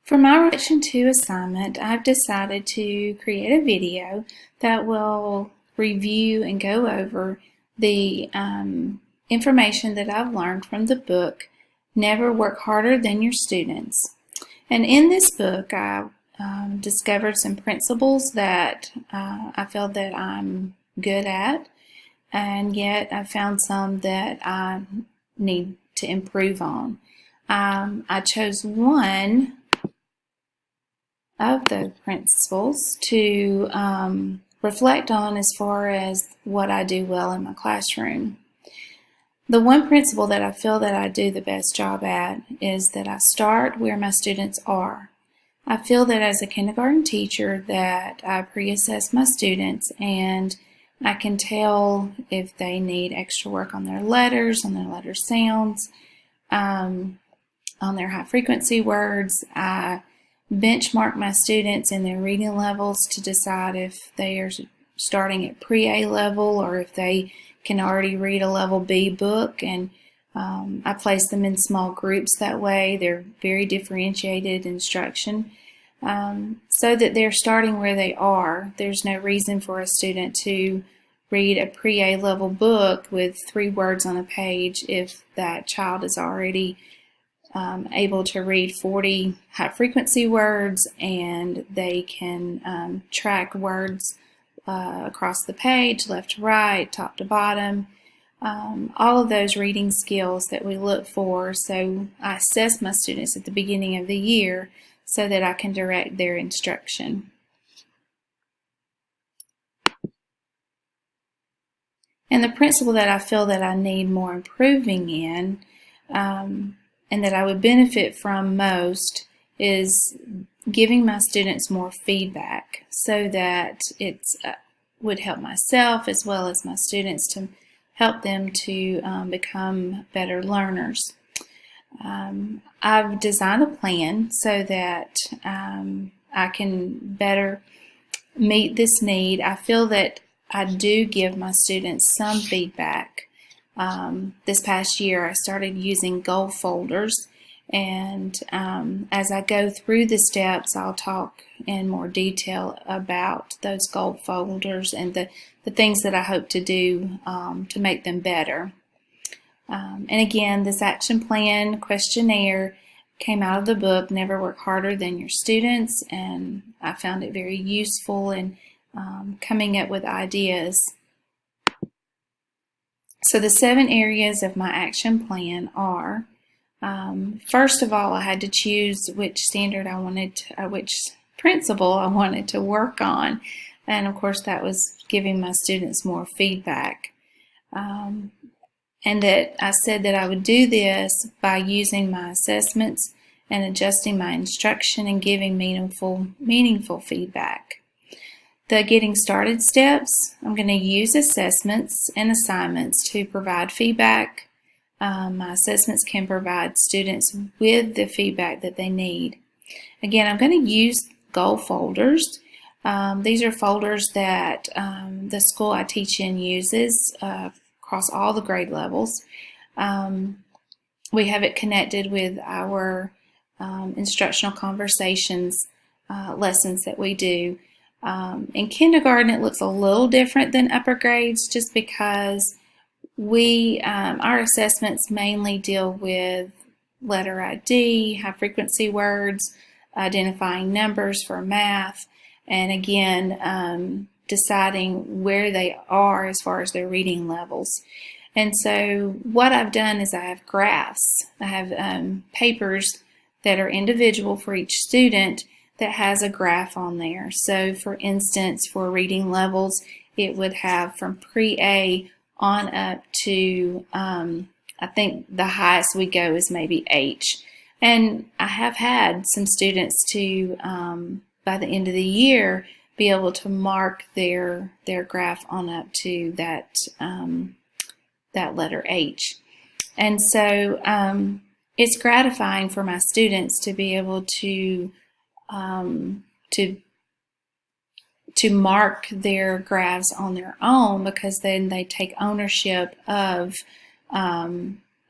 For my Reflection 2 assignment, I've decided to create a video that will review and go over the information that I've learned from the book, Never Work Harder Than Your Students. And in this book, I discovered some principles that I feel that I'm good at, and yet I found some that I need to improve on. I chose one of the principles to reflect on as far as what I do well in my classroom. The one principle that I feel that I do the best job at is that I start where my students are. I feel that as a kindergarten teacher that I pre-assess my students and I can tell if they need extra work on their letters, on their letter sounds, on their high frequency words. I benchmark my students in their reading levels to decide if they are starting at pre-A level or if they can already read a level B book, and I place them in small groups that way. They're very differentiated instruction so that they're starting where they are. There's no reason for a student to read a pre-A level book with 3 words on a page if that child is already able to read 40 high-frequency words, and they can track words across the page, left to right, top to bottom, all of those reading skills that we look for. So I assess my students at the beginning of the year so that I can direct their instruction. And the principle that I feel that I need more improving in and that I would benefit from most is giving my students more feedback so that it would help myself as well as my students to help them to become better learners. I've designed a plan so that I can better meet this need. I feel that I do give my students some feedback. This past year I started using goal folders, and as I go through the steps I'll talk in more detail about those goal folders and the things that I hope to do to make them better. And again, this action plan questionnaire came out of the book Never Work Harder Than Your Students, and I found it very useful in coming up with ideas. So the 7 areas of my action plan are, first of all, I had to choose which standard I wanted to, which principle I wanted to work on, and of course that was giving my students more feedback. And that I said that I would do this by using my assessments and adjusting my instruction and giving meaningful feedback. The getting started steps, I'm going to use assessments and assignments to provide feedback. My assessments can provide students with the feedback that they need. Again, I'm going to use goal folders. These are folders that the school I teach in uses across all the grade levels. We have it connected with our instructional conversations lessons that we do. In kindergarten, it looks a little different than upper grades just because our assessments mainly deal with letter ID, high frequency words, identifying numbers for math, and again, deciding where they are as far as their reading levels. And so what I've done is I have graphs. I have papers that are individual for each student that has a graph on there. So for instance, for reading levels, it would have from pre-A on up to, I think the highest we go is maybe H. And I have had some students to, by the end of the year, be able to mark their graph on up to that, that letter H. And so it's gratifying for my students to be able to mark their graphs on their own, because then they take ownership of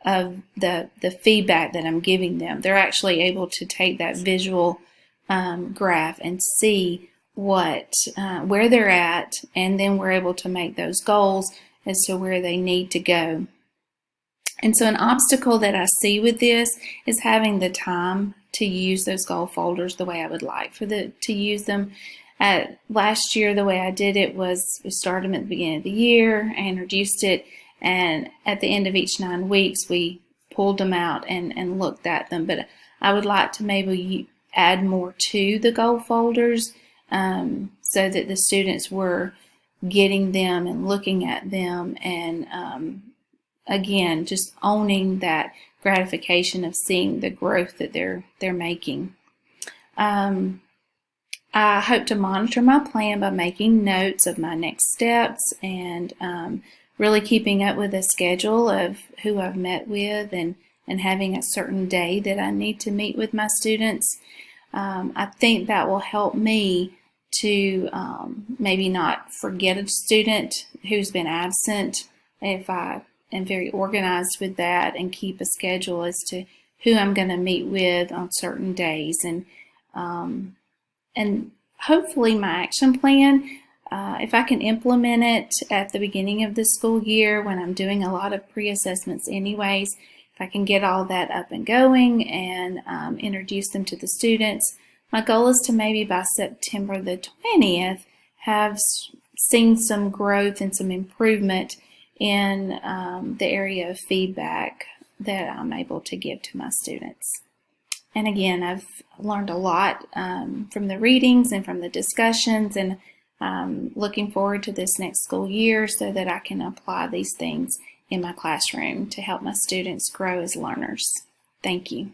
the feedback that I'm giving them. They're actually able to take that visual graph and see where they're at, and then we're able to make those goals as to where they need to go. And so an obstacle that I see with this is having the time to use those goal folders the way I would like to use them. Last year, the way I did it was we started them at the beginning of the year, I introduced it, and at the end of each 9 weeks, we pulled them out and looked at them. But I would like to maybe add more to the goal folders so that the students were getting them and looking at them and again, just owning that gratification of seeing the growth that they're making. I hope to monitor my plan by making notes of my next steps and really keeping up with a schedule of who I've met with and having a certain day that I need to meet with my students. I think that will help me to maybe not forget a student who's been absent if I am very organized with that and keep a schedule as to who I'm going to meet with on certain days. And hopefully my action plan, if I can implement it at the beginning of the school year when I'm doing a lot of pre-assessments anyways, if I can get all that up and going and introduce them to the students, my goal is to maybe by September the 20th have seen some growth and some improvement in the area of feedback that I'm able to give to my students. And again, I've learned a lot from the readings and from the discussions, and looking forward to this next school year so that I can apply these things in my classroom to help my students grow as learners. Thank you.